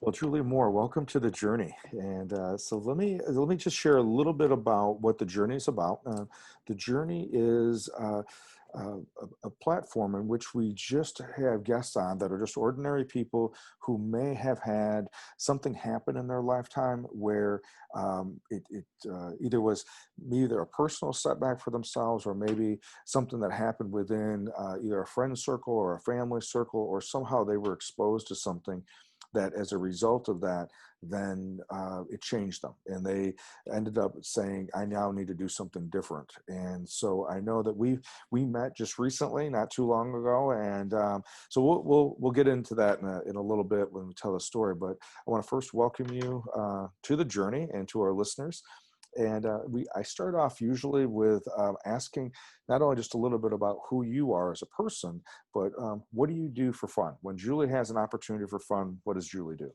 Well, Julie Moore, welcome to the journey. And so let me just share a little bit about what the journey is about. The journey is a platform in which we just have guests on that are just ordinary people who may have had something happen in their lifetime where it either a personal setback for themselves, or maybe something that happened within either a friend circle or a family circle, or somehow they were exposed to something that as a result of that, then it changed them. And they ended up saying, I now need to do something different. And so I know that we met just recently, not too long ago. And so we'll get into that in a little bit when we tell the story. But I want to first welcome you to the journey and to our listeners. And I start off usually with asking not only just a little bit about who you are as a person, but what do you do for fun? When Julie has an opportunity for fun, what does Julie do?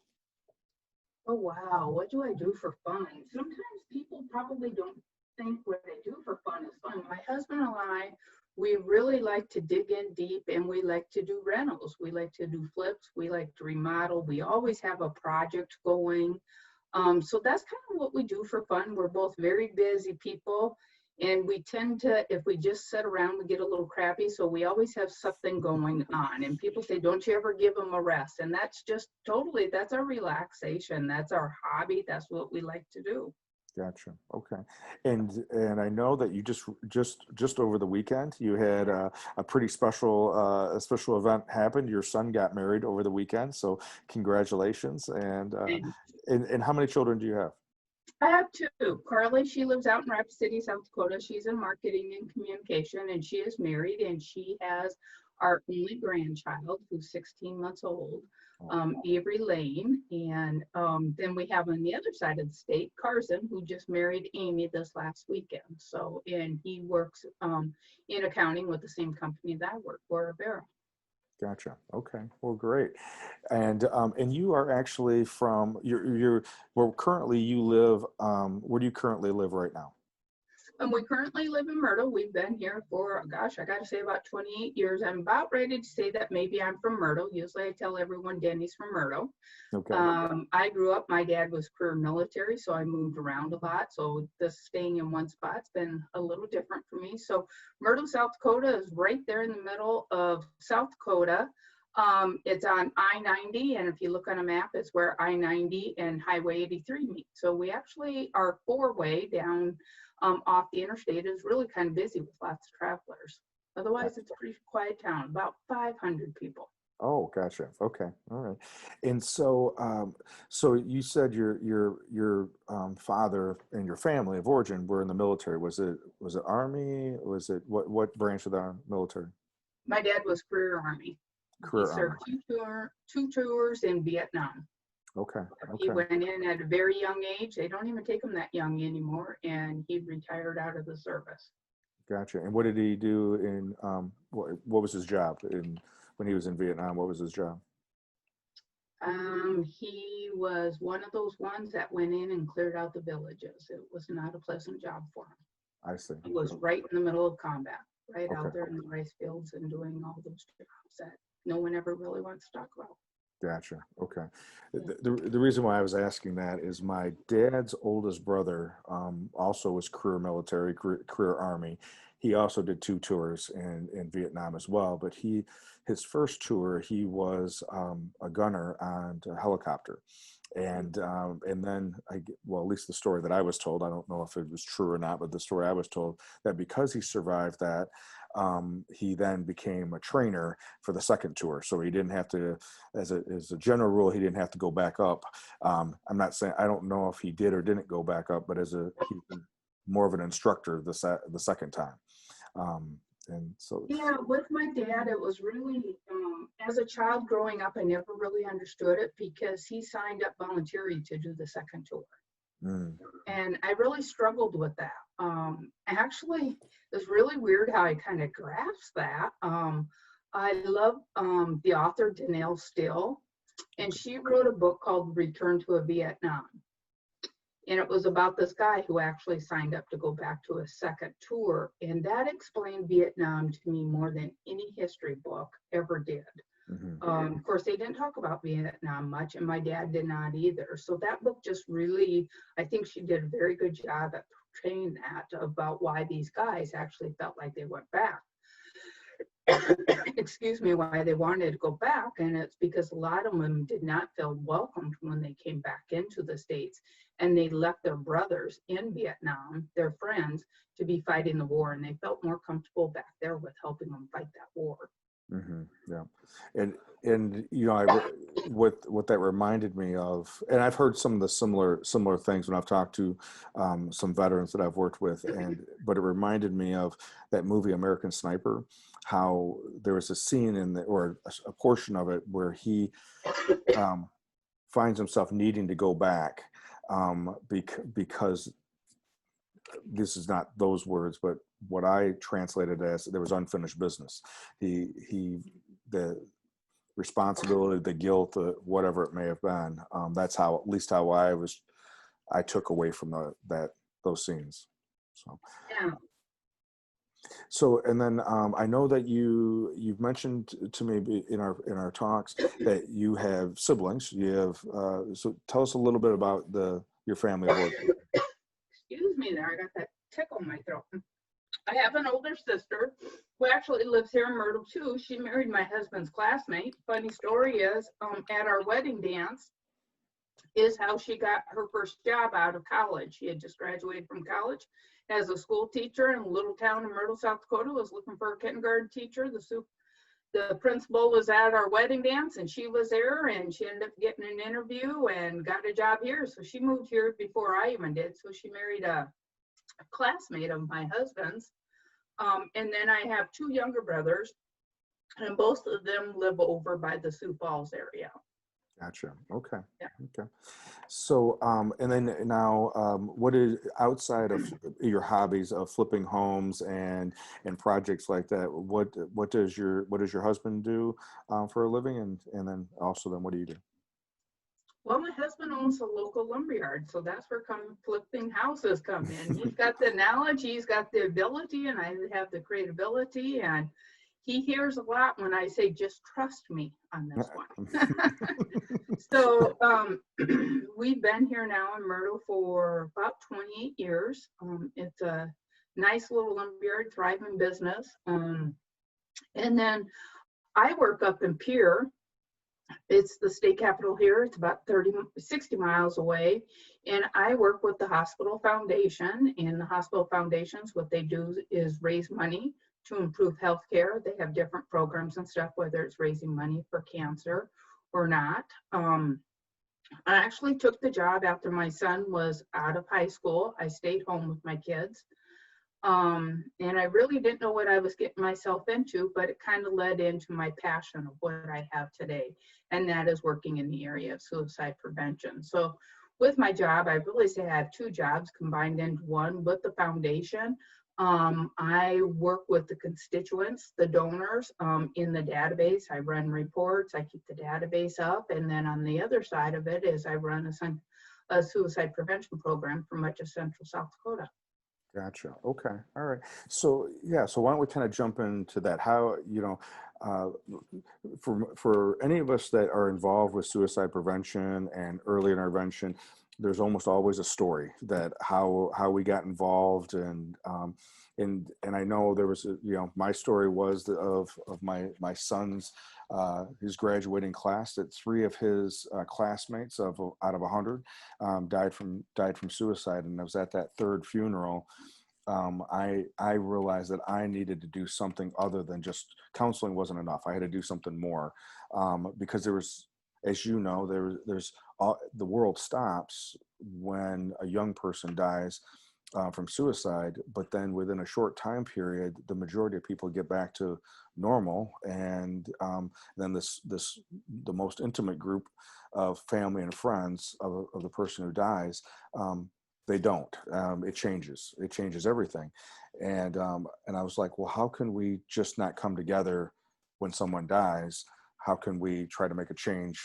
Oh, wow. What do I do for fun? Sometimes people probably don't think what they do for fun is fun. My husband and we really like to dig in deep, and we like to do rentals. We like to do flips. We like to remodel. We always have a project going. So that's kind of what we do for fun. We're both very busy people, and we tend to, if we just sit around, we get a little crappy. So we always have something going on. And people say, don't you ever give them a rest? And that's just totally, that's our relaxation. That's our hobby. That's what we like to do. Gotcha. Okay. And I know that you just over the weekend you had a pretty a special event happen. Your son got married over the weekend, so congratulations. And And how many children do you have? I have two. Carly, she lives out in Rapid City, South Dakota. She's in marketing and communication, and she is married, and she has our only grandchild, who's 16 months old, Avery Lane. And then we have on the other side of the state, Carson, who just married Amy this last weekend. So, and he works in accounting with the same company that I work for, Vera. Gotcha. Okay. Well, great. And you are actually from you're well, currently you live where do you currently live right now? And we currently live in Myrtle. We've been here for, gosh, I got to say about 28 years. I'm about ready to say that maybe I'm from Myrtle. Usually I tell everyone Denny's from Myrtle. Okay. I grew up, my dad was career military, so I moved around a lot. So this staying in one spot's been a little different for me. So Myrtle, South Dakota is right there in the middle of South Dakota. It's on I-90, and if you look on a map, it's where I-90 and Highway 83 meet. So we actually are four-way down off the interstate. Is really kind of busy with lots of travelers. Otherwise, it's a pretty quiet town, about 500 people. Oh, gotcha. Okay. All right. And so so you said your father and your family of origin were in the military. Was it Army? Was it what branch of the military? My dad was career Army. He Career Army. served two tours in Vietnam. Okay. He Okay. went in at a very young age. They don't even take him that young anymore, and he retired out of the service. Gotcha. And what did he do what was his job when he was in Vietnam? What was his job? He was one of those ones that went in and cleared out the villages. It was not a pleasant job for him. I see. He was right in the middle of combat, right Okay. out there in the rice fields and doing all those jobs that no one ever really wants to talk about. Gotcha. Okay. Yeah. The reason why I was asking that is my dad's oldest brother also was career military, career Army. He also did two tours in Vietnam as well. But his first tour, he was a gunner on a helicopter. And then well, at least the story that I was told, I don't know if it was true or not, but the story I was told that because he survived that, he then became a trainer for the second tour. So he didn't have to, as a general rule, he didn't have to go back up. I'm not saying, I don't know if he did or didn't go back up, but he was more of an instructor the second time. And so, Yeah, with my dad, it was really, as a child growing up, I never really understood it because he signed up voluntarily to do the second tour. mm, And I really struggled with that. Actually, it's really weird how I kind of grasped that. I love the author, Danelle Still, and she wrote a book called Return to a Vietnam. And it was about this guy who actually signed up to go back to a second tour. And that explained Vietnam to me more than any history book ever did. Hmm. Of course, they didn't talk about Vietnam much, and my dad did not either. So that book just really, I think she did a very good job at portraying that about why these guys actually felt like they went back. Excuse me, why they wanted to go back. And it's because a lot of them did not feel welcomed when they came back into the States. And they left their brothers in Vietnam, their friends, to be fighting the war. And they felt more comfortable back there with helping them fight that war. Hmm. Yeah, and you know, what that reminded me of, and I've heard some of the similar things when I've talked to some veterans that I've worked with, but it reminded me of that movie American Sniper, how there was a scene or a portion of it where he um, finds himself needing to go back because this is not those words, but what I translated as there was unfinished business. The responsibility, the guilt, whatever it may have been. That's how, at least how I took away from those scenes. So, Yeah. and then I know that you've mentioned to me in our talks that you have siblings. You have so tell us a little bit about your family of origin. Excuse me there. I got that tickle in my throat. I have an older sister who actually lives here in Myrtle too. She married my husband's classmate. Funny story is, at our wedding dance is how she got her first job out of college. She had just graduated from college as a school teacher in a little town in Myrtle, South Dakota, was looking for a kindergarten teacher. The principal was at our wedding dance and she was there, and she ended up getting an interview and got a job here. So she moved here before I even did. So she married a classmate of my husband's. And then I have two younger brothers, and both of them live over by the Sioux Falls area. Gotcha. Okay. Yeah. Okay. So, and then now, what is outside of your hobbies of flipping homes and projects like that? What does your husband do for a living, and then also then what do you do? Well, my husband owns a local lumberyard, so that's where flipping houses come in. He's got the knowledge, he's got the ability, and I have the creativity. And he hears a lot when I say, just trust me on this one. So we've been here now in Myrtle for about 28 years. It's a nice little lumberyard, thriving business. And then I work up in Pierre. It's the state capital here. It's about 60 miles away. And I work with the hospital foundation. And the hospital foundations, what they do is raise money to improve healthcare. They have different programs and stuff, whether it's raising money for cancer or not. I actually took the job after my son was out of high school. I stayed home with my kids. And I really didn't know what I was getting myself into, but it kind of led into my passion of what I have today, and that is working in the area of suicide prevention. So with my job, I really say I have two jobs combined into one with the foundation. I work with the constituents, the donors, in the database. I run reports, I keep the database up, and then on the other side of it is I run a suicide prevention program for much of Central South Dakota. Gotcha. Okay. All right. So yeah. So why don't we kind of jump into that? How, uh, for any of us that are involved with suicide prevention and early intervention, there's almost always a story that how we got involved, and I know there was my story was of my son's his graduating class, that three of his classmates out of 100 died from suicide, and I was at that third funeral. I realized that I needed to do something other than just counseling wasn't enough. I had to do something more, because there was, as you know, there's the world stops when a young person dies from suicide, but then within a short time period, the majority of people get back to normal, and then the most intimate group of family and friends of the person who dies, they don't. It changes. It changes everything, and I was like, well, how can we just not come together when someone dies? How can we try to make a change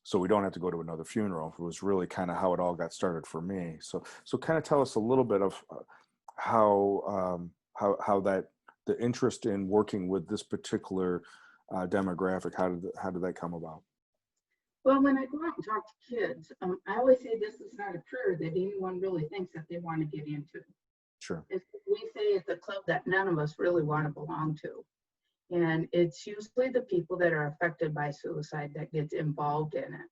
so we don't have to go to another funeral? It was really kind of how it all got started for me. So kind of tell us a little bit of how that the interest in working with this particular demographic? How did that come about? Well, when I go out and talk to kids, I always say this is not a career that anyone really thinks that they want to get into. Sure. We say it's a club that none of us really want to belong to. And it's usually the people that are affected by suicide that gets involved in it.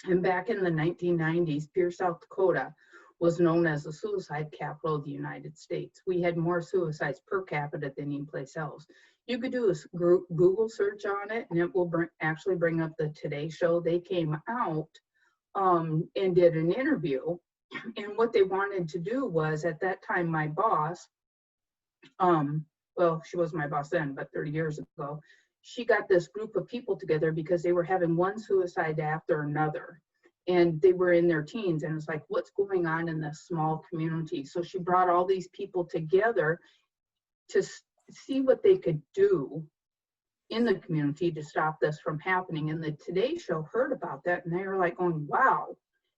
And back in the 1990s, Pierre, South Dakota was known as the suicide capital of the United States. We had more suicides per capita than any place else. You could do a Google search on it, and it will actually bring up the Today Show. They came out and did an interview. And what they wanted to do was, at that time, my boss, well, she was my boss then, but 30 years ago, she got this group of people together because they were having one suicide after another. And they were in their teens, and it's like, what's going on in this small community? So she brought all these people together to see what they could do in the community to stop this from happening. And the Today Show heard about that, and they were like going, wow,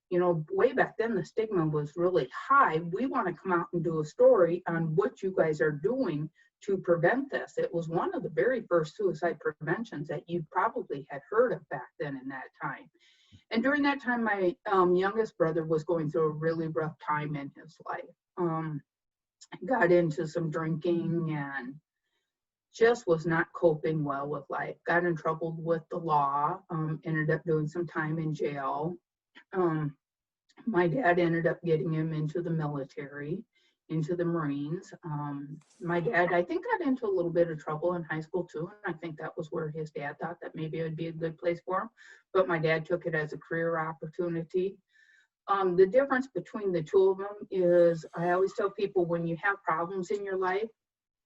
you know, way back then the stigma was really high. We want to come out and do a story on what you guys are doing to prevent this. It was one of the very first suicide preventions that you probably had heard of back then in that time. And during that time, my youngest brother was going through a really rough time in his life. Got into some drinking and just was not coping well with life. Got in trouble with the law, ended up doing some time in jail. My dad ended up getting him into the military, into the Marines. My dad, I think, got into a little bit of trouble in high school too, and I think that was where his dad thought that maybe it would be a good place for him, but my dad took it as a career opportunity. The difference between the two of them is, I always tell people, when you have problems in your life,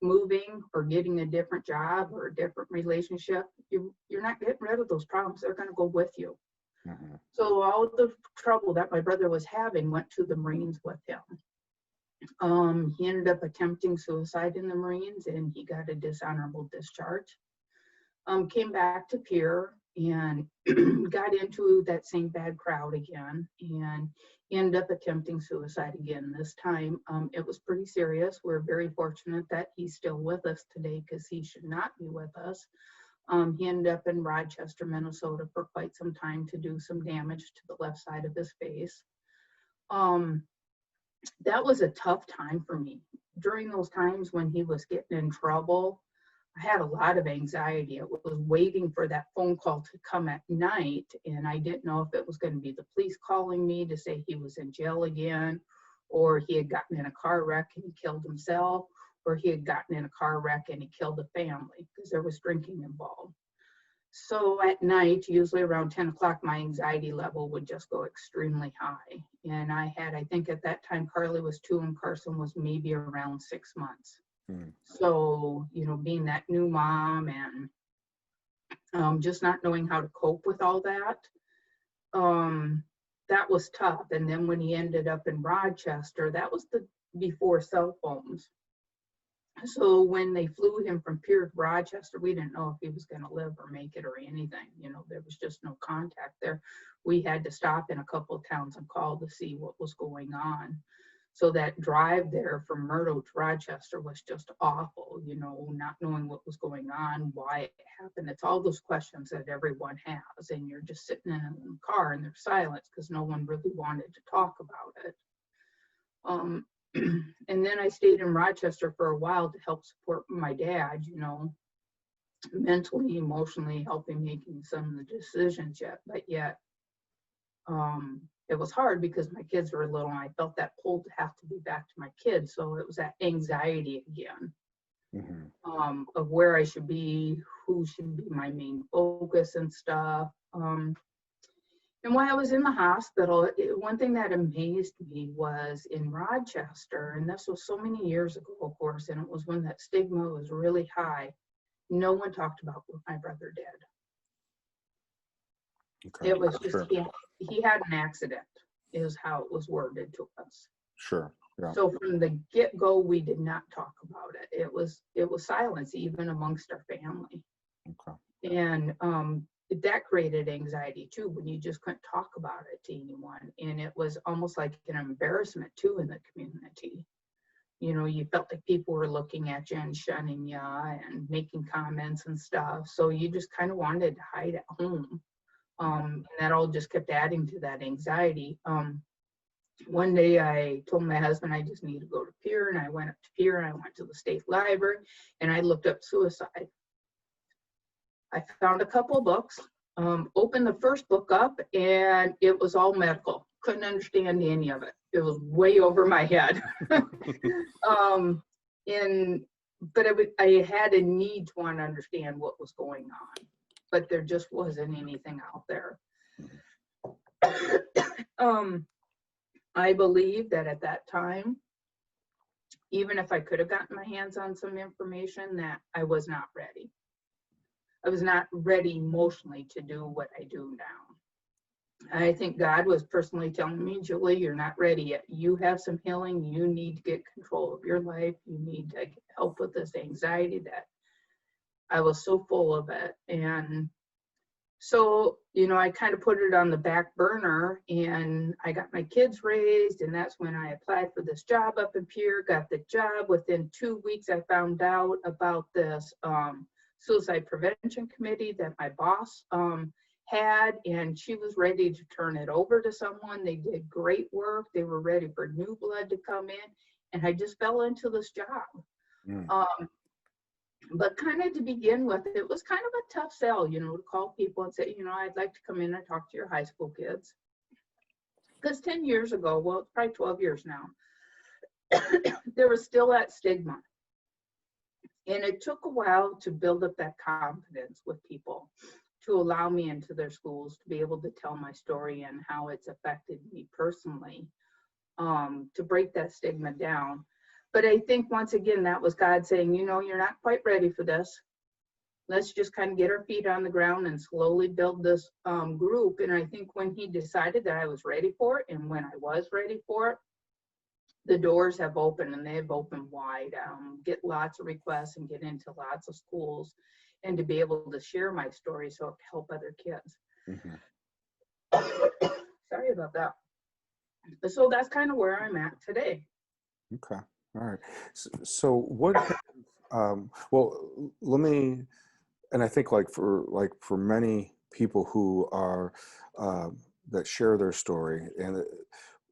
moving or getting a different job or a different relationship, you're not getting rid of those problems. They're going to go with you. Mm-hmm. So all the trouble that my brother was having went to the Marines with him. He ended up attempting suicide in the Marines, and he got a dishonorable discharge. Came back to Pierre and got into that same bad crowd again, and ended up attempting suicide again. This time, it was pretty serious. We're very fortunate that he's still with us today, because he should not be with us. He ended up in Rochester, Minnesota for quite some time to do some damage to the left side of his face. That was a tough time for me. During those times when he was getting in trouble, I had a lot of anxiety. I was waiting for that phone call to come at night, and I didn't know if it was going to be the police calling me to say he was in jail again, or he had gotten in a car wreck and he killed himself, or he had gotten in a car wreck and he killed a family, because there was drinking involved. So at night, usually around 10 o'clock, my anxiety level would just go extremely high. And I think at that time, Carly was 2 and Carson was maybe around 6 months. So, you know, being that new mom and just not knowing how to cope with all that, that was tough. And then when he ended up in Rochester, that was before cell phones. So when they flew him from Pierre to Rochester, we didn't know if he was going to live or make it or anything. You know, there was just no contact there. We had to stop in a couple of towns and call to see what was going on. So that drive there from Murdo to Rochester was just awful, you know, not knowing what was going on, why it happened. It's all those questions that everyone has, and you're just sitting in the car and there's silence because no one really wanted to talk about it. And then I stayed in Rochester for a while to help support my dad, you know, mentally, emotionally, helping making some of the decisions but yet it was hard because my kids were little and I felt that pull to have to be back to my kids. So it was that anxiety again, of where I should be, who should be my main focus and stuff. And while I was in the hospital, one thing that amazed me was in Rochester, and this was so many years ago, of course, and it was when that stigma was really high, no one talked about what my brother did. Okay. It was just, he had an accident, is how it was worded to us. Sure. Yeah. So from the get-go, we did not talk about it. It was silence, even amongst our family. Okay. And that created anxiety too, when you just couldn't talk about it to anyone. And it was almost like an embarrassment too in the community. you felt like people were looking at you and shunning you and making comments and stuff. So you just kind of wanted to hide at home. And that all just kept adding to that anxiety. One day I told my husband I just need to go to Pierre, and I went up to Pierre and I went to the state library and I looked up suicide. I found a couple of books, opened the first book up, and it was all medical. Couldn't understand any of it. It was way over my head. But I had a need to want to understand what was going on, but there just wasn't anything out there. I believe that at that time, even if I could have gotten my hands on some information, that I was not ready. I was not ready emotionally to do what I do now. I think God was personally telling me, Julie, you're not ready yet. You have some healing. You need to get control of your life. You need to get help with this anxiety that I was so full of it. And so, I kind of put it on the back burner, and I got my kids raised, and that's when I applied for this job up in Pierre, got the job. Within 2 weeks, I found out about this suicide prevention committee that my boss had, and she was ready to turn it over to someone. They did great work. They were ready for new blood to come in, and I just fell into this job. But kind of to begin with, it was kind of a tough sell, to call people and say, I'd like to come in and talk to your high school kids. Because 10 years ago, well, it's probably 12 years now, there was still that stigma. And it took a while to build up that confidence with people, to allow me into their schools, to be able to tell my story and how it's affected me personally, to break that stigma down. But I think once again, that was God saying, you're not quite ready for this. Let's just kind of get our feet on the ground and slowly build this group. And I think when he decided that I was ready for it, and when I was ready for it, the doors have opened, and they've opened wide. Get lots of requests and get into lots of schools, and to be able to share my story so it can help other kids. Mm-hmm. Sorry about that. So that's kind of where I'm at today. Okay. All right. So what, well, let me, and I think for many people who are, that share their story, and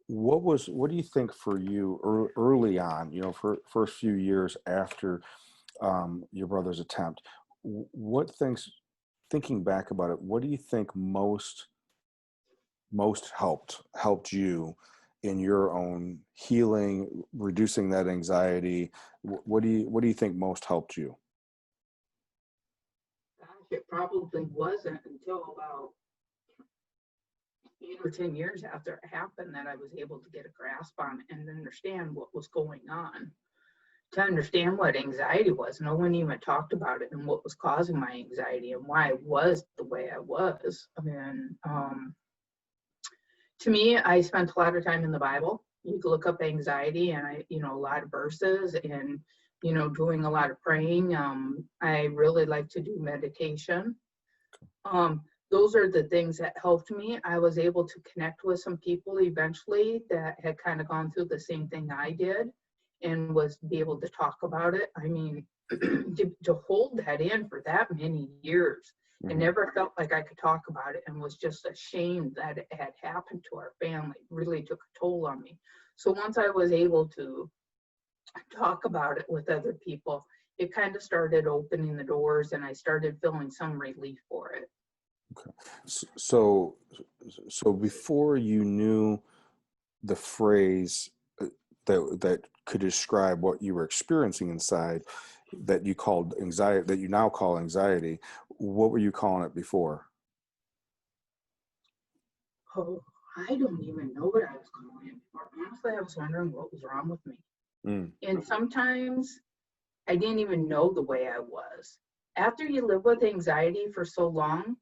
what do you think for you early on, for first few years after your brother's attempt, thinking back about it, what do you think most helped you in your own healing, reducing that anxiety? What do you think most helped you? Gosh, it probably wasn't until about 8 or 10 years after it happened that I was able to get a grasp on it and understand what was going on. To understand what anxiety was, no one even talked about it and what was causing my anxiety and why I was the way I was. I mean, to me, I spent a lot of time in the Bible. You can look up anxiety, and a lot of verses, and doing a lot of praying. I really like to do meditation. Those are the things that helped me. I was able to connect with some people eventually that had kind of gone through the same thing I did, and was be able to talk about it. I mean, to hold that in for that many years. I never felt like I could talk about it, and was just ashamed that it had happened to our family. It really took a toll on me. So once I was able to talk about it with other people, it kind of started opening the doors, and I started feeling some relief for it. Okay. So before you knew the phrase that could describe what you were experiencing inside, that you called anxiety, that you now call anxiety, what were you calling it before? Oh, I don't even know what I was calling it before. Honestly, I was wondering what was wrong with me. And sometimes I didn't even know the way I was. After you live with anxiety for so long,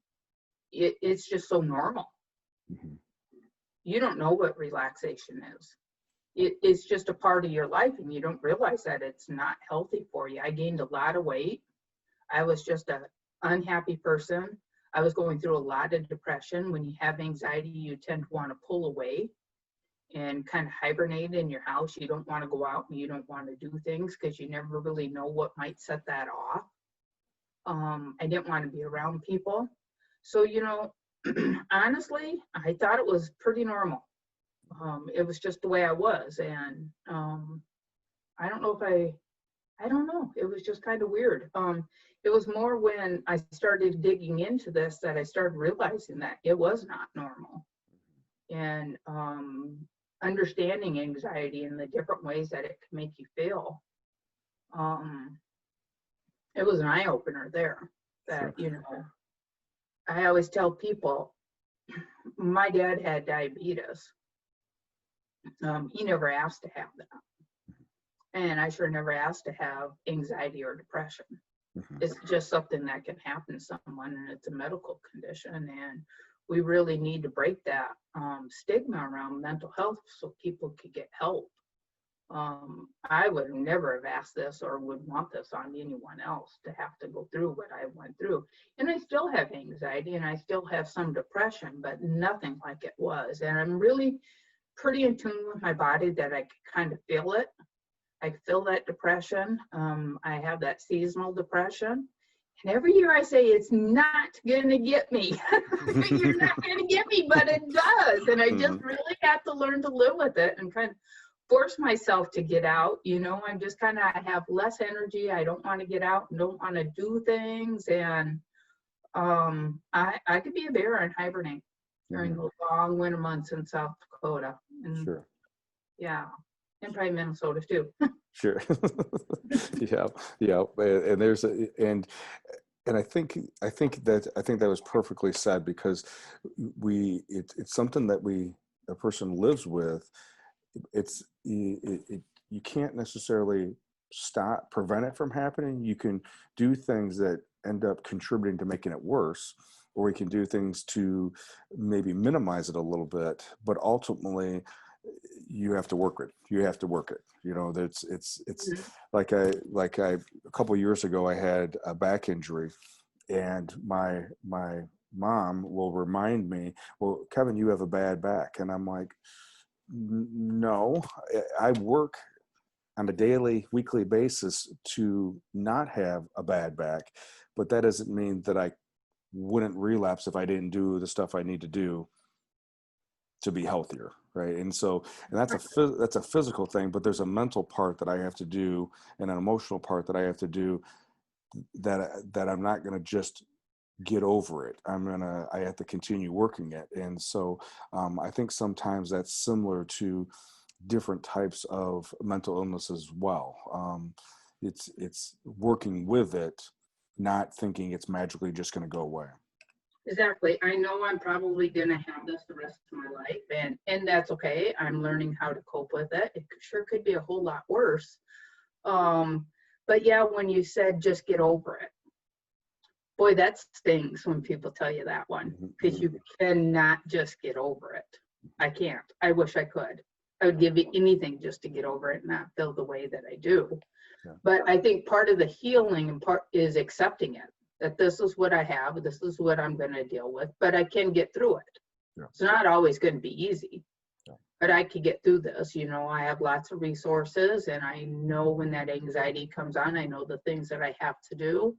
it's just so normal. You don't know what relaxation is. It's just a part of your life, and you don't realize that it's not healthy for you. I gained a lot of weight. I was just an unhappy person. I was going through a lot of depression. When you have anxiety, you tend to want to pull away. and kind of hibernate in your house. You don't want to go out and you don't want to do things because you never really know what might set that off. I didn't want to be around people. So, honestly, I thought it was pretty normal. It was just the way I was. And I don't know if I don't know. It was just kind of weird. It was more when I started digging into this that I started realizing that it was not normal. And understanding anxiety and the different ways that it can make you feel. It was an eye opener there that, I always tell people, my dad had diabetes. He never asked to have that. And I sure never asked to have anxiety or depression. It's just something that can happen to someone, and it's a medical condition. And we really need to break that stigma around mental health so people could get help. I would never have asked this or would want this on anyone else to have to go through what I went through. And I still have anxiety and I still have some depression, but nothing like it was. And I'm really pretty in tune with my body that I can kind of feel it. I feel that depression. I have that seasonal depression. And every year I say, it's not going to get me. You're not going to get me, but it does. And I just really have to learn to live with it and kind of force myself to get out. I'm just kind of, I have less energy. I don't want to get out and don't want to do things. And I could be a bear and hibernate during the long winter months in South Dakota. And, Sure. Yeah. And probably Minnesota too. Sure. Yeah. And there's and I think that was perfectly said, because it's something that a person lives with. You can't necessarily prevent it from happening. You can do things that end up contributing to making it worse, or we can do things to maybe minimize it a little bit, but ultimately you have to work it. It's like a couple of years ago, I had a back injury, and my mom will remind me, well, Kevin, you have a bad back. And I'm like, no, I work on a daily, weekly basis to not have a bad back, but that doesn't mean that I wouldn't relapse if I didn't do the stuff I need to do to be healthier, right? And that's a physical thing, but there's a mental part that I have to do and an emotional part that I have to do that I'm not going to just get over it. I have to continue working it. And so I think sometimes that's similar to different types of mental illness as well. It's working with it, not thinking it's magically just going to go away. Exactly. I know I'm probably going to have this the rest of my life, and that's okay. I'm learning how to cope with it. It sure could be a whole lot worse. But yeah, when you said just get over it, boy, that stings when people tell you that one, because you cannot just get over it. I can't. I wish I could. I would give you anything just to get over it and not feel the way that I do. Yeah. But I think part of the healing and part is accepting it, that this is what I have, this is what I'm going to deal with, but I can get through it. Yeah. It's not always going to be easy, but I can get through this. I have lots of resources, and I know when that anxiety comes on, I know the things that I have to do.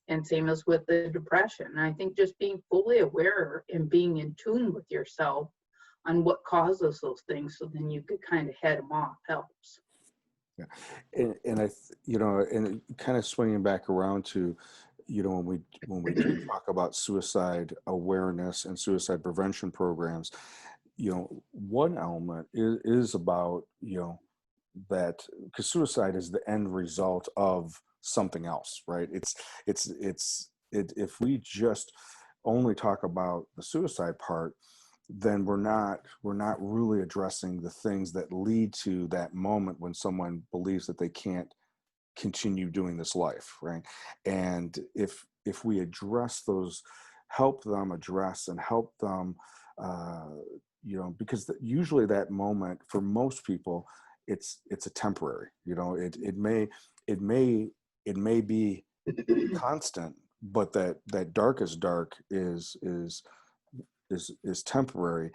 And same as with the depression. And I think just being fully aware and being in tune with yourself on what causes those things, so then you could kind of head them off, helps. Yeah. And kind of swinging back around to, when we do talk about suicide awareness and suicide prevention programs, one element is about, that, because suicide is the end result of something else, right? If we just only talk about the suicide part, then we're not really addressing the things that lead to that moment when someone believes that they can't continue doing this life, right? And if we address those, help them address and help them, because usually that moment for most people, it's a temporary, it may be constant, but that darkest dark is temporary,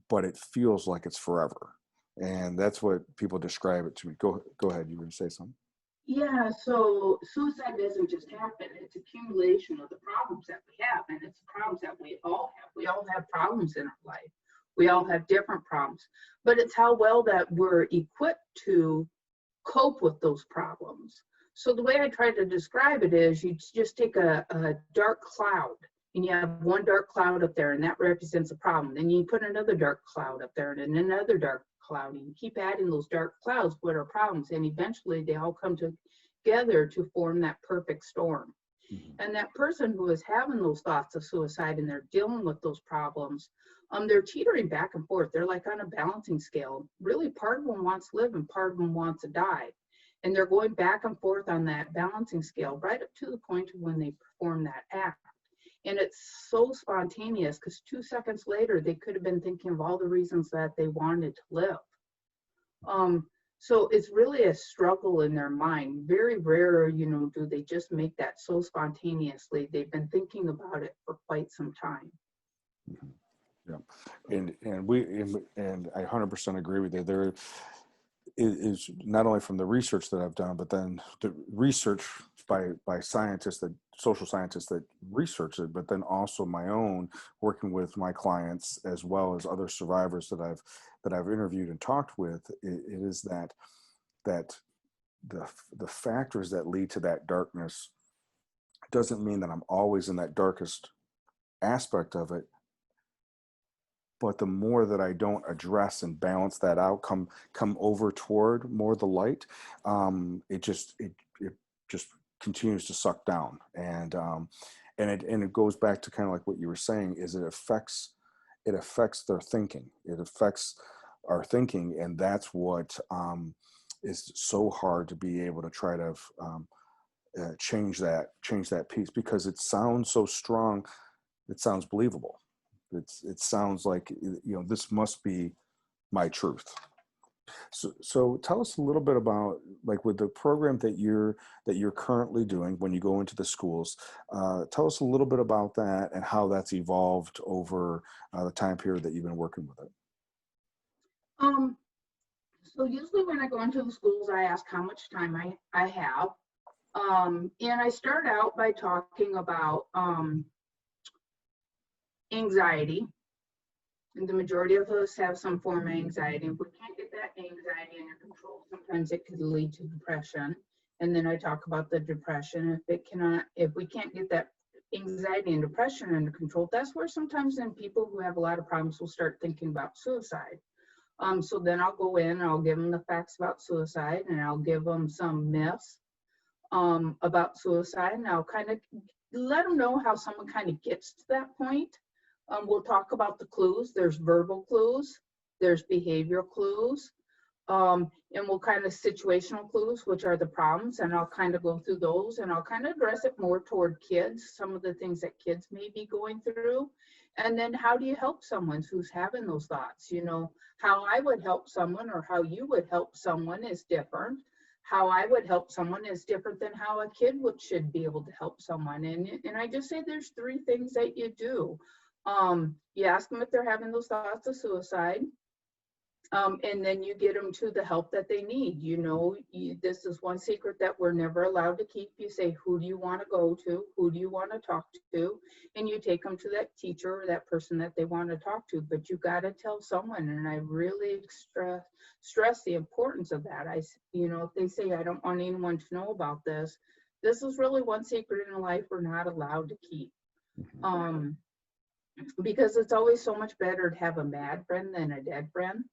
but it feels like it's forever. And that's what people describe it to me. Go ahead. You were going to say something? Yeah, so suicide doesn't just happen. It's accumulation of the problems that we have, and it's problems that we all have. We all have problems in our life. We all have different problems, but it's how well that we're equipped to cope with those problems. So the way I try to describe it is you just take a dark cloud and you have one dark cloud up there and that represents a problem. Then you put another dark cloud up there and another dark cloud. And you keep adding those dark clouds, what are problems? And eventually they all come together to form that perfect storm. Mm-hmm. And that person who is having those thoughts of suicide and they're dealing with those problems, they're teetering back and forth. They're like on a balancing scale. Really, part of them wants to live and part of them wants to die. And they're going back and forth on that balancing scale right up to the point of when they perform that act. And it's so spontaneous because 2 seconds later, they could have been thinking of all the reasons that they wanted to live. So it's really a struggle in their mind. Very rare, do they just make that so spontaneously. They've been thinking about it for quite some time. Mm-hmm. Yeah, and I 100% agree with you. There is not only from the research that I've done, but then the research by scientists, that social scientists that research it, but then also my own working with my clients as well as other survivors that I've interviewed and talked with. It is that the factors that lead to that darkness doesn't mean that I'm always in that darkest aspect of it. But the more that I don't address and balance that out, come over toward more the light, it just continues to suck down, and it goes back to kind of like what you were saying, is it affects their thinking, it affects our thinking, and that's what is so hard to be able to try to change that piece, because it sounds so strong, it sounds believable. It sounds like, this must be my truth. So tell us a little bit about, like, with the program that you're currently doing when you go into the schools. Tell us a little bit about that and how that's evolved over the time period that you've been working with it. So usually when I go into the schools, I ask how much time I have. And I start out by talking about anxiety. And the majority of us have some form of anxiety. If we can't get that anxiety under control, sometimes it could lead to depression. And then I talk about the depression. If we can't get that anxiety and depression under control, that's where sometimes then people who have a lot of problems will start thinking about suicide. So then I'll go in and I'll give them the facts about suicide, and I'll give them some myths about suicide, and I'll kind of let them know how someone kind of gets to that point. We'll talk about the clues. There's verbal clues, there's behavioral clues, and we'll kind of situational clues, which are the problems, and I'll kind of go through those, and I'll kind of address it more toward kids, some of the things that kids may be going through. And then how do you help someone who's having those thoughts? How I would help someone or how you would help someone is different. How I would help someone is different than how a kid should be able to help someone. And I just say there's 3 things that you do. You ask them if they're having those thoughts of suicide, and then you get them to the help that they need. This is one secret that we're never allowed to keep. You say, who do you want to go to? Who do you want to talk to? And you take them to that teacher or that person that they want to talk to. But you got to tell someone. And I really stress the importance of that. If they say, I don't want anyone to know about this, this is really one secret in life we're not allowed to keep. Because it's always so much better to have a mad friend than a dead friend.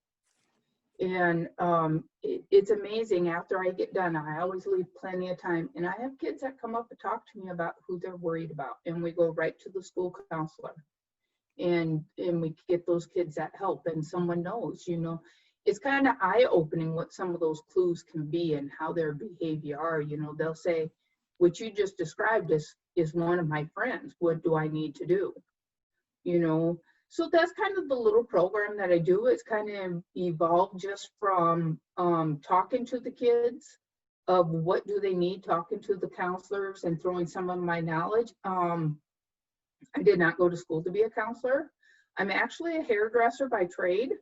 And it's amazing. After I get done, I always leave plenty of time. And I have kids that come up and talk to me about who they're worried about. And we go right to the school counselor. And we get those kids that help. And someone knows, it's kind of eye-opening what some of those clues can be and how their behavior are. They'll say, what you just described is one of my friends. What do I need to do? So that's kind of the little program that I do. It's kind of evolved just from talking to the kids of what do they need, talking to the counselors and throwing some of my knowledge. I did not go to school to be a counselor. I'm actually a hairdresser by trade.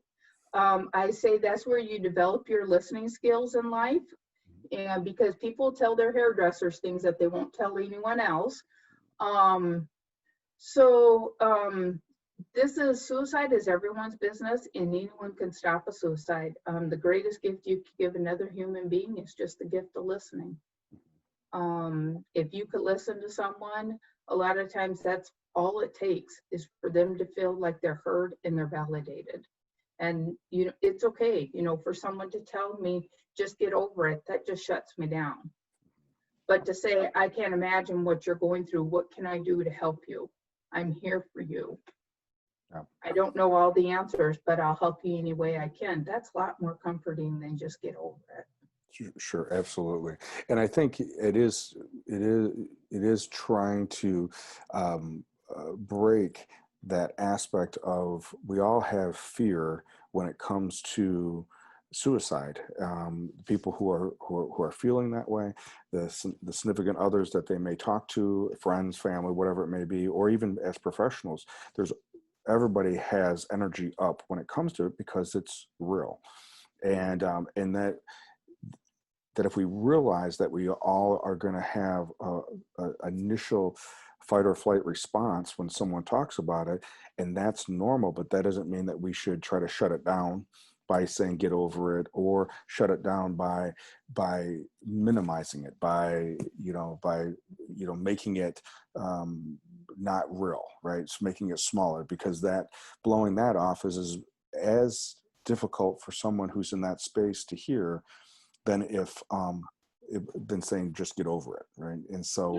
I say that's where you develop your listening skills in life. And because people tell their hairdressers things that they won't tell anyone else. Um, so suicide is everyone's business, and anyone can stop a suicide. The greatest gift you could give another human being is just the gift of listening. If you could listen to someone, a lot of times that's all it takes is for them to feel like they're heard and they're validated. And it's okay, for someone to tell me, just get over it, that just shuts me down. But to say, I can't imagine what you're going through, what can I do to help you? I'm here for you. Yeah. I don't know all the answers, but I'll help you any way I can. That's a lot more comforting than just get over it. Sure, absolutely. And I think it is trying to break that aspect of, we all have fear when it comes to suicide. People who are feeling that way, the significant others that they may talk to, friends, family, whatever it may be, or even as professionals, everybody has energy up when it comes to it because it's real. And that if we realize that we all are going to have a initial fight or flight response when someone talks about it, and that's normal, but that doesn't mean that we should try to shut it down by saying get over it, or shut it down by minimizing it, by making it not real, right? So making it smaller, because that, blowing that off is as difficult for someone who's in that space to hear than than saying just get over it, right? And so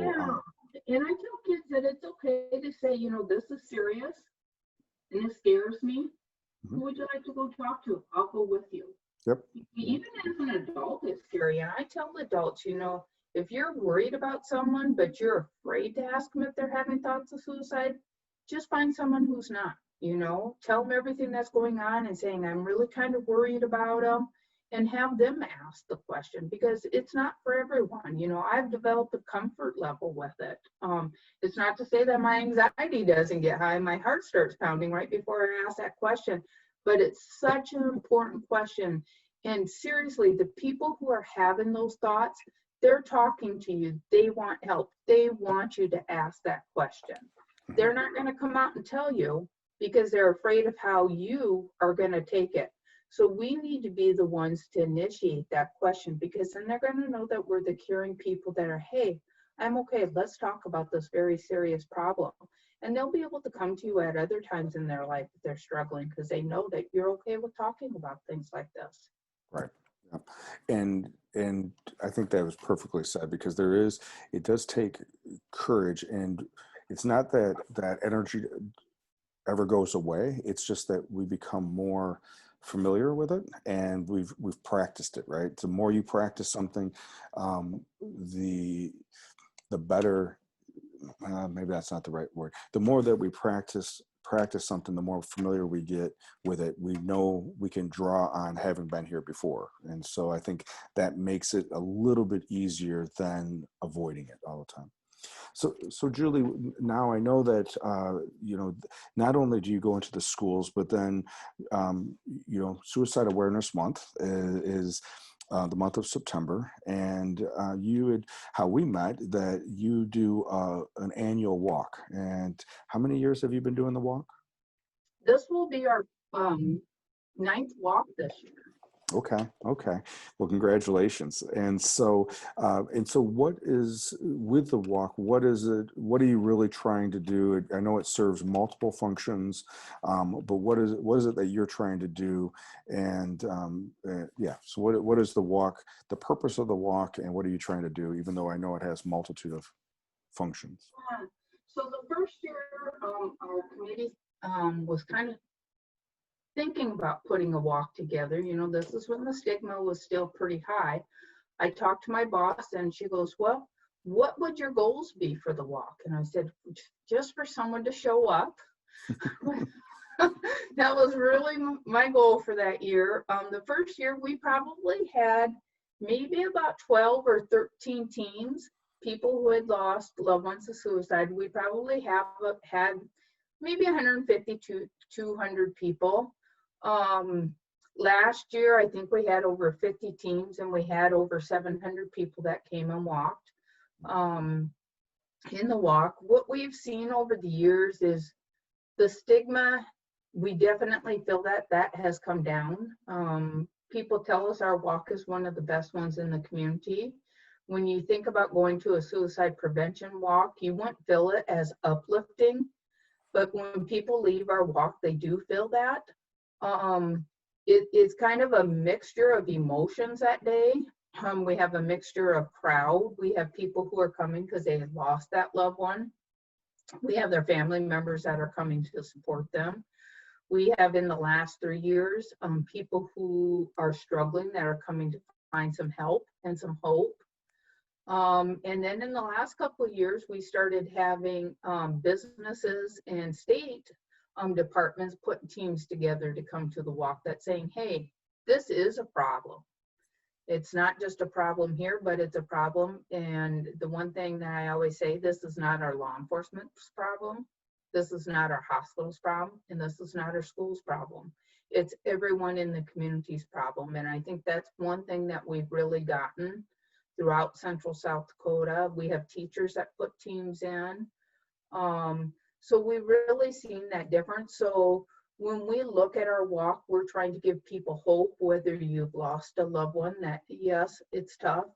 and I tell kids that it's okay to say, this is serious and it scares me. Who would you like to go talk to? I'll go with you. Yep. Even as an adult, it's scary. And I tell adults, if you're worried about someone but you're afraid to ask them if they're having thoughts of suicide, just find someone who's not. Tell them everything that's going on and saying, I'm really kind of worried about them. And have them ask the question, because it's not for everyone. I've developed a comfort level with it. It's not to say that my anxiety doesn't get high. My heart starts pounding right before I ask that question, but it's such an important question. And seriously, the people who are having those thoughts, they're talking to you. They want help. They want you to ask that question. They're not going to come out and tell you because they're afraid of how you are going to take it. So we need to be the ones to initiate that question, because then they're going to know that we're the caring people that are, hey, I'm okay, let's talk about this very serious problem. And they'll be able to come to you at other times in their life if they're struggling, because they know that you're okay with talking about things like this. Right. Yeah. And I think that was perfectly said, because it does take courage, and it's not that energy ever goes away. It's just that we become more familiar with it, and we've practiced it, right? The more you practice something, the better, maybe that's not the right word. The more that we practice something, the more familiar we get with it. We know we can draw on having been here before. And so I think that makes it a little bit easier than avoiding it all the time. So Julie, now I know that, not only do you go into the schools, but then, Suicide Awareness Month is the month of September. And how we met, that you do an annual walk. And how many years have you been doing the walk? This will be our 9th walk this year. Okay. Well, congratulations. And so what is, with the walk, what is it, what are you really trying to do? I know it serves multiple functions, but what is it that you're trying to do? And so what is the walk, the purpose of the walk, and what are you trying to do, even though I know it has multitude of functions? Yeah. So the first year, our committee was kind of thinking about putting a walk together. This is when the stigma was still pretty high. I talked to my boss and she goes, well, what would your goals be for the walk? And I said, just for someone to show up. That was really my goal for that year. The first year we probably had maybe about 12 or 13 teens, people who had lost loved ones to suicide. We probably had maybe 150 to 200 people. last year, I think we had over 50 teams and we had over 700 people that came and walked in the walk. What we've seen over the years is the stigma. We definitely feel that that has come down. People tell us our walk is one of the best ones in the community. When you think about going to a suicide prevention walk, you won't feel it as uplifting, but when people leave our walk, they do feel that. It's kind of a mixture of emotions that day. We have a mixture of crowd. We have people who are coming because they lost that loved one. We have their family members that are coming to support them. We have in the last 3 years, people who are struggling that are coming to find some help and some hope. And then in the last couple of years, we started having businesses and state departments putting teams together to come to the walk that's saying, hey, this is a problem. It's not just a problem here, but it's a problem. And the one thing that I always say, this is not our law enforcement's problem. This is not our hospital's problem. And this is not our school's problem. It's everyone in the community's problem. And I think that's one thing that we've really gotten throughout Central South Dakota. We have teachers that put teams in. So we've really seen that difference. So when we look at our walk, we're trying to give people hope, whether you've lost a loved one, that yes, it's tough,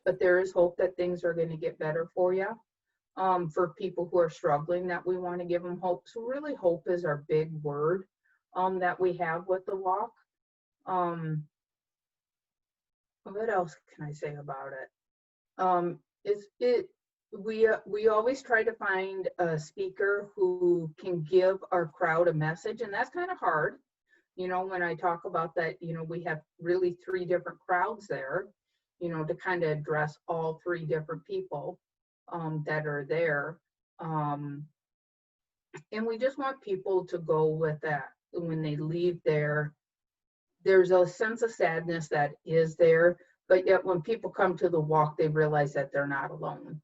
but there is hope that things are going to get better for you. For people who are struggling, that we want to give them hope. So really hope is our big word that we have with the walk. What else can I say about it? We always try to find a speaker who can give our crowd a message, and that's kind of hard. You know, when I talk about that, you know, we have really 3 different crowds there, you know, to kind of address all 3 different people that are there. And we just want people to go with that. When they leave there, there's a sense of sadness that is there, but yet when people come to the walk, they realize that they're not alone.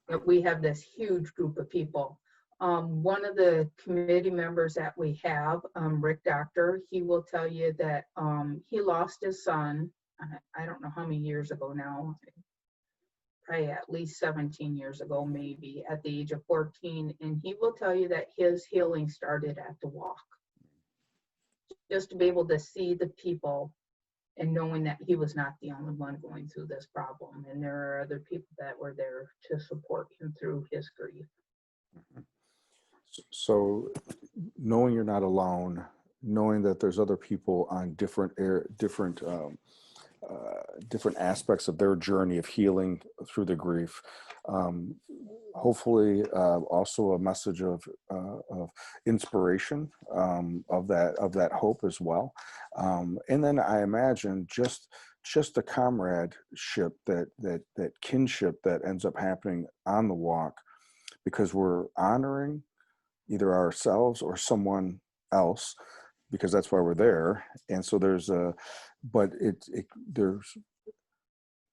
That we have this huge group of people. One of the committee members that we have, Rick Doctor, he will tell you that he lost his son, I don't know how many years ago now, probably at least 17 years ago, maybe at the age of 14. And he will tell you that his healing started at the walk. Just to be able to see the people and knowing that he was not the only one going through this problem. And there are other people that were there to support him through his grief. So knowing you're not alone, knowing that there's other people on different aspects of their journey of healing through the grief, hopefully also a message of inspiration, of that hope as well, and then I imagine just the comradeship, that kinship that ends up happening on the walk, because we're honoring either ourselves or someone else, because that's why we're there. And so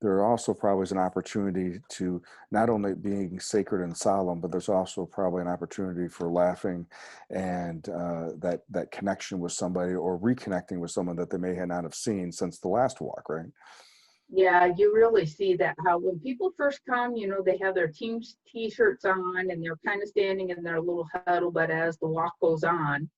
there also probably is an opportunity to not only being sacred and solemn, but there's also probably an opportunity for laughing and that connection with somebody, or reconnecting with someone that they may not have seen since the last walk, right? Yeah, you really see that, how when people first come, you know, they have their team t-shirts on and they're kind of standing in their little huddle, but as the walk goes on,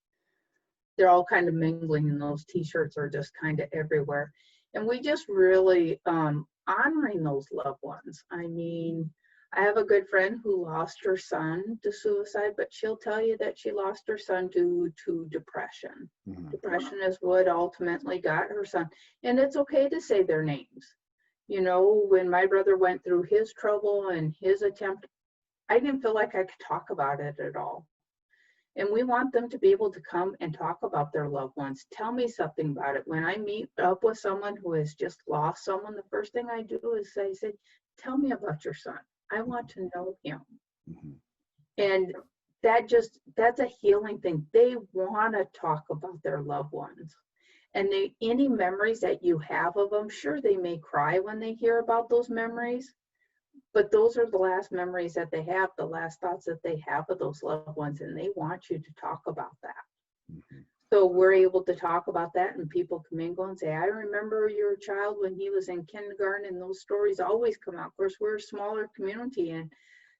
they're all kind of mingling and those t-shirts are just kind of everywhere. And we just really honoring those loved ones. I mean, I have a good friend who lost her son to suicide, but she'll tell you that she lost her son due to depression. Mm-hmm. Depression is what ultimately got her son. And it's okay to say their names. You know, when my brother went through his trouble and his attempt, I didn't feel like I could talk about it at all. And we want them to be able to come and talk about their loved ones. Tell me something about it. When I meet up with someone who has just lost someone, the first thing I do is say, tell me about your son. I want to know him. Mm-hmm. And that's a healing thing. They want to talk about their loved ones. And any memories that you have of them, sure, they may cry when they hear about those memories, but those are the last memories that they have, the last thoughts that they have of those loved ones, and they want you to talk about that. Mm-hmm. So we're able to talk about that, and people come in and say, I remember your child when he was in kindergarten, and those stories always come out. Of course, we're a smaller community, and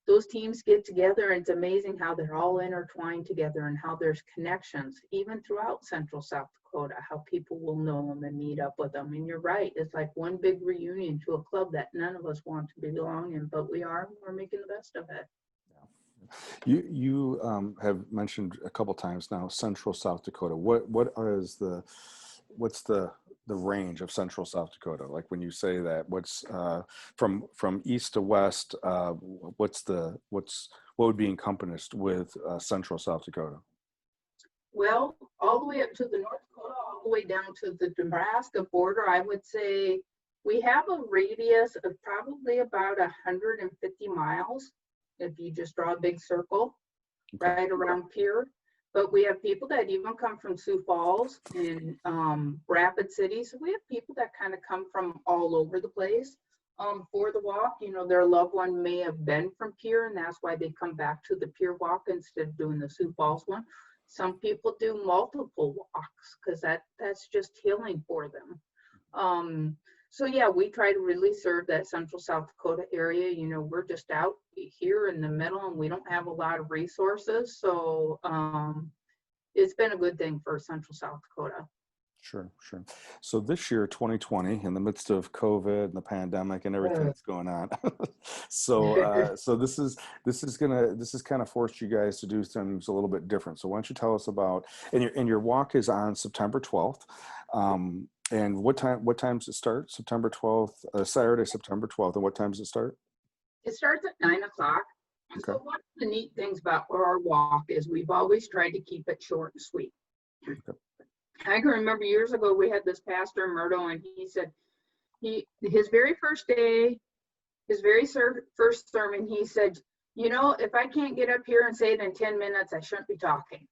those teams get together, and it's amazing how they're all intertwined together and how there's connections, even throughout Central South Dakota, how people will know them and meet up with them. And you're right, it's like one big reunion to a club that none of us want to belong in, but we're making the best of it. You have mentioned a couple times now Central South Dakota. What's the range of Central South Dakota? Like when you say that, what's from east to west? What would be encompassed with Central South Dakota? Well, all the way up to the North Dakota, all the way down to the Nebraska border, I would say we have a radius of probably about 150 miles if you just draw a big circle right around Pierre. But we have people that even come from Sioux Falls and Rapid City. So we have people that kind of come from all over the place for the walk. You know, their loved one may have been from Pierre, and that's why they come back to the Pierre walk instead of doing the Sioux Falls one. Some people do multiple walks because that's just healing for them. So yeah, we try to really serve that Central South Dakota area. You know, we're just out here in the middle and we don't have a lot of resources. So it's been a good thing for Central South Dakota. Sure. So this year, 2020, in the midst of COVID and the pandemic and everything that's going on, so this is kind of forced you guys to do things a little bit different. So why don't you tell us about, and your walk is on September 12th, and what time does it start? September 12th, Saturday, September 12th, and what time does it start? It starts at 9 o'clock. Okay. So one of the neat things about our walk is we've always tried to keep it short and sweet. Okay. I can remember years ago we had this pastor Murdo, and he said his very first day, his very first sermon, he said, you know, if I can't get up here and say it in 10 minutes, I shouldn't be talking.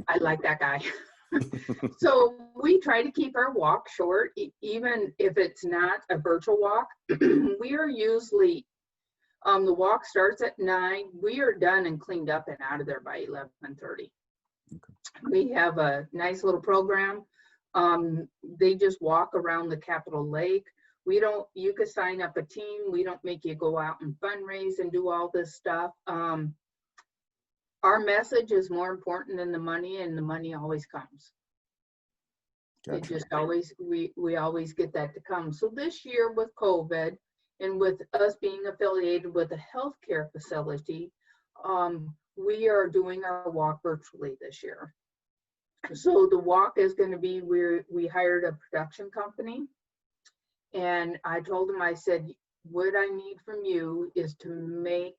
I like that guy. So we try to keep our walk short, even if it's not a virtual walk. We are usually, the walk starts at 9. We are done and cleaned up and out of there by 11:30. Okay. We have a nice little program. They just walk around the Capitol Lake. You could sign up a team. We don't make you go out and fundraise and do all this stuff. Our message is more important than the money, and the money always comes. Gotcha. It just always, we always get that to come. So this year with COVID and with us being affiliated with a healthcare facility, we are doing our walk virtually this year. So the walk is going to be, we hired a production company, and I told them, I said, what I need from you is to make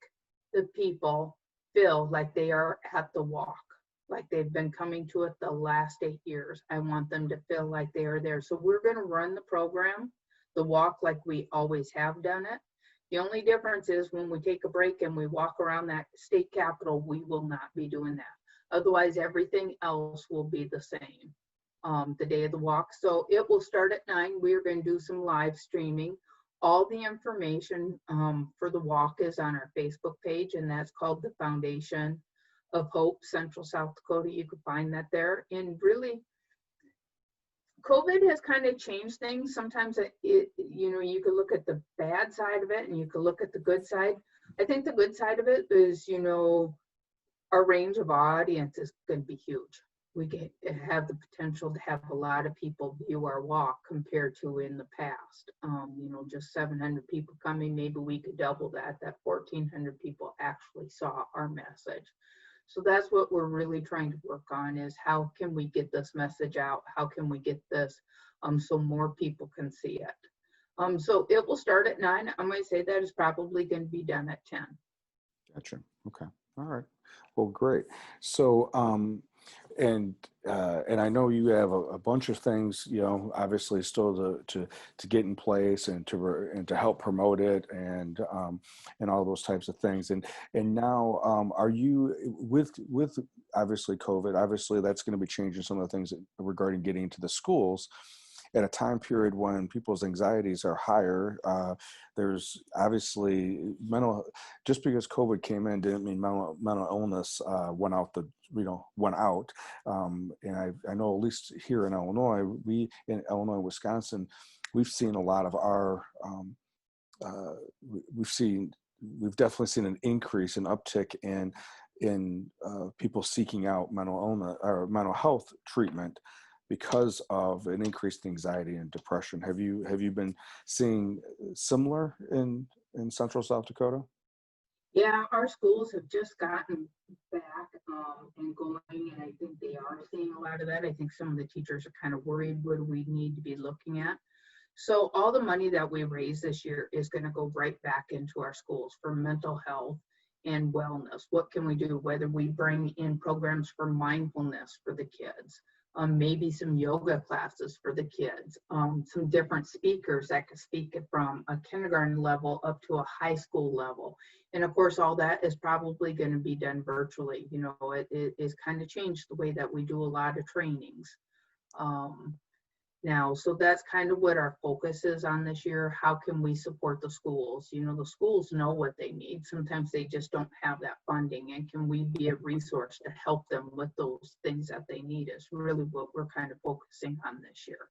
the people feel like they are at the walk, like they've been coming to it the last 8 years. I want them to feel like they are there. So we're going to run the program, the walk, like we always have done it. The only difference is when we take a break and we walk around that state capitol, we will not be doing that. Otherwise, everything else will be the same the day of the walk. So it will start at 9. We're going to do some live streaming. All the information for the walk is on our Facebook page, and that's called the Foundation of Hope, Central South Dakota. You can find that there. And really, COVID has kind of changed things. Sometimes you could look at the bad side of it and you could look at the good side. I think the good side of it is, our range of audience is going to be huge. We have the potential to have a lot of people view our walk compared to in the past. Just 700 people coming, maybe we could double that 1,400 people actually saw our message. So that's what we're really trying to work on, is how can we get this message out? How can we get this so more people can see it? So it will start at 9. I'm going to say that is probably going to be done at 10. Gotcha. Okay. All right. Well, great. So, and I know you have a bunch of things, obviously still to get in place and to help promote it and all those types of things. And now, are you with obviously COVID? Obviously, that's going to be changing some of the things regarding getting into the schools. at a time period when people's anxieties are higher. There's obviously just because COVID came in didn't mean mental illness went out. And I know, at least here in Illinois, Wisconsin, we've seen a lot of our, we've definitely seen an increase, an uptick in people seeking out mental illness or mental health treatment because of an increased anxiety and depression. Have you been seeing similar in Central South Dakota? Yeah, our schools have just gotten back and going, and I think they are seeing a lot of that. I think some of the teachers are kind of worried, what do we need to be looking at? So all the money that we raise this year is going to go right back into our schools for mental health and wellness. What can we do? Whether we bring in programs for mindfulness for the kids, maybe some yoga classes for the kids, some different speakers that can speak from a kindergarten level up to a high school level. And of course, all that is probably going to be done virtually. You know, it is kind of changed the way that we do a lot of trainings. Now, so that's kind of what our focus is on this year. How can we support the schools? You know, the schools know what they need. Sometimes they just don't have that funding, and can we be a resource to help them with those things that they need is really what we're kind of focusing on this year.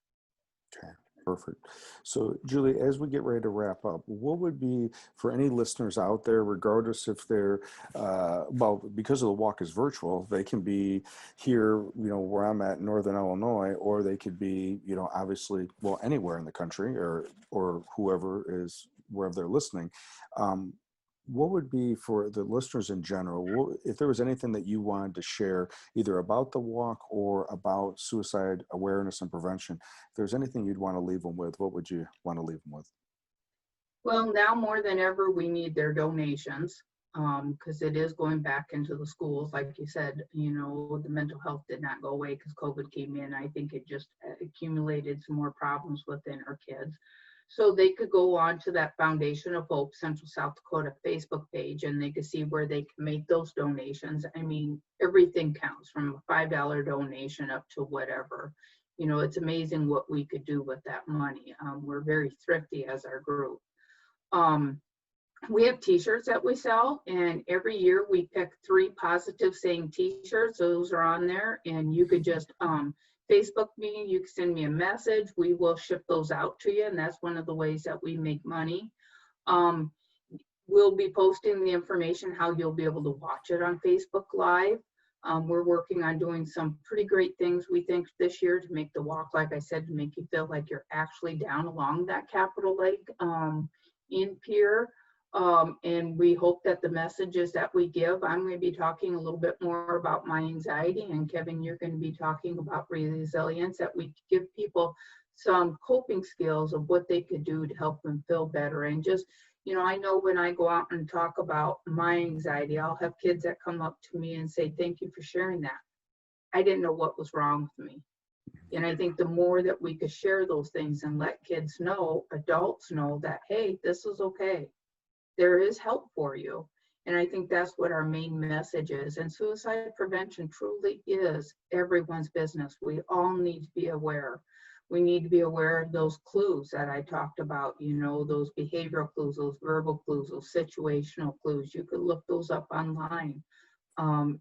Okay, perfect. So, Julie, as we get ready to wrap up, what would be, for any listeners out there, regardless if they're, because of the walk is virtual, they can be here, where I'm at in Northern Illinois, or they could be, obviously, well, anywhere in the country, or wherever they're listening. What would be, for the listeners in general, if there was anything that you wanted to share, either about the walk or about suicide awareness and prevention, if there's anything you'd want to leave them with, what would you want to leave them with? Well, now more than ever, we need their donations, because it is going back into the schools. Like you said, the mental health did not go away because COVID came in. I think it just accumulated some more problems within our kids. So they could go on to that Foundation of Hope Central South Dakota Facebook page, and they could see where they can make those donations. I mean, everything counts, from a $5 donation up to whatever. It's amazing what we could do with that money. We're very thrifty as our group. We have t-shirts that we sell, and every year we pick 3 positive saying t-shirts. Those are on there, and you could just Facebook me, you can send me a message, we will ship those out to you, and that's one of the ways that we make money. We'll be posting the information how you'll be able to watch it on Facebook Live. We're working on doing some pretty great things, we think, this year to make the walk, like I said, to make you feel like you're actually down along that Capitol Lake in Pierre. And we hope that the messages that we give, I'm going to be talking a little bit more about my anxiety, and Kevin, you're going to be talking about resilience, that we give people some coping skills of what they could do to help them feel better. And just, I know when I go out and talk about my anxiety, I'll have kids that come up to me and say, thank you for sharing that. I didn't know what was wrong with me. And I think the more that we could share those things and let kids know, adults know that, hey, this is okay. There is help for you. And I think that's what our main message is. And suicide prevention truly is everyone's business. We all need to be aware. We need to be aware of those clues that I talked about, those behavioral clues, those verbal clues, those situational clues. You could look those up online.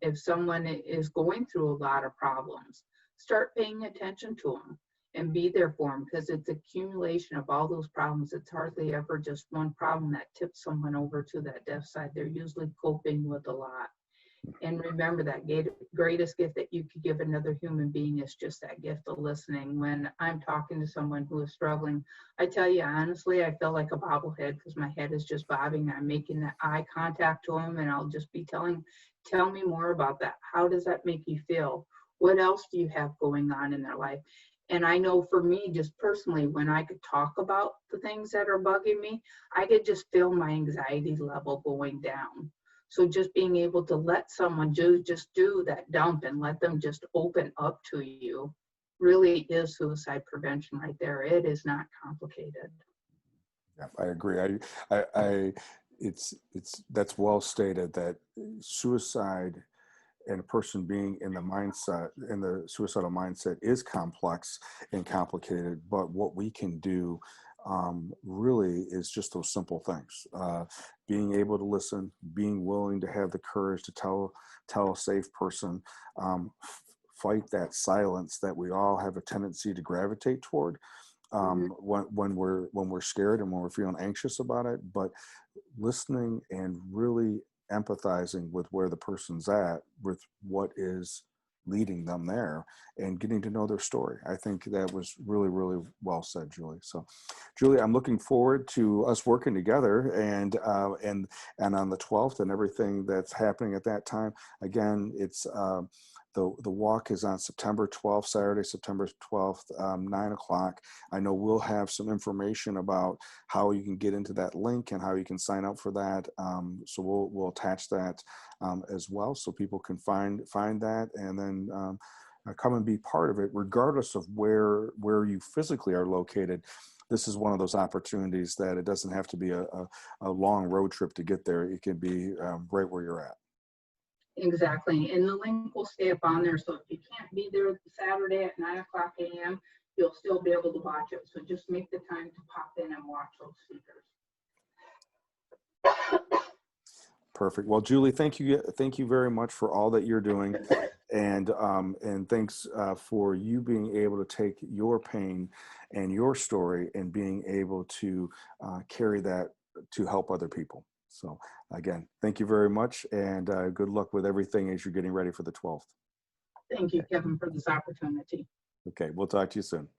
If someone is going through a lot of problems, start paying attention to them and be there for them, because it's accumulation of all those problems. It's hardly ever just one problem that tips someone over to that death side. They're usually coping with a lot. And remember, that greatest gift that you could give another human being is just that gift of listening. When I'm talking to someone who is struggling, I tell you honestly, I feel like a bobblehead because my head is just bobbing. I'm making that eye contact to them, and I'll just be tell me more about that. How does that make you feel? What else do you have going on in their life? And I know for me, just personally, when I could talk about the things that are bugging me, I could just feel my anxiety level going down. So just being able to let someone just do that dump and let them just open up to you really is suicide prevention right there. It is not complicated. Yeah, I agree. It's that's well stated that suicide and a person being in the mindset, in the suicidal mindset, is complex and complicated. But what we can do really is just those simple things: being able to listen, being willing to have the courage to tell a safe person, fight that silence that we all have a tendency to gravitate toward Mhm. when we're scared and when we're feeling anxious about it. But listening and really empathizing with where the person's at, with what is leading them there, and getting to know their story. I think that was really, really well said, Julie. So, Julie, I'm looking forward to us working together, and on the 12th and everything that's happening at that time. Again, it's the walk is on September 12th, Saturday, September 12th, 9 o'clock. I know we'll have some information about how you can get into that link and how you can sign up for that. So we'll attach that as well, so people can find that, and then come and be part of it, regardless of where you physically are located. This is one of those opportunities that it doesn't have to be a long road trip to get there. It can be right where you're at. Exactly. And the link will stay up on there. So if you can't be there Saturday at 9 o'clock a.m., you'll still be able to watch it. So just make the time to pop in and watch those speakers. Perfect. Well, Julie, thank you very much for all that you're doing, and thanks for you being able to take your pain and your story and being able to carry that to help other people. So again, thank you very much, and good luck with everything as you're getting ready for the 12th. Thank you, Kevin, for this opportunity. Okay, we'll talk to you soon.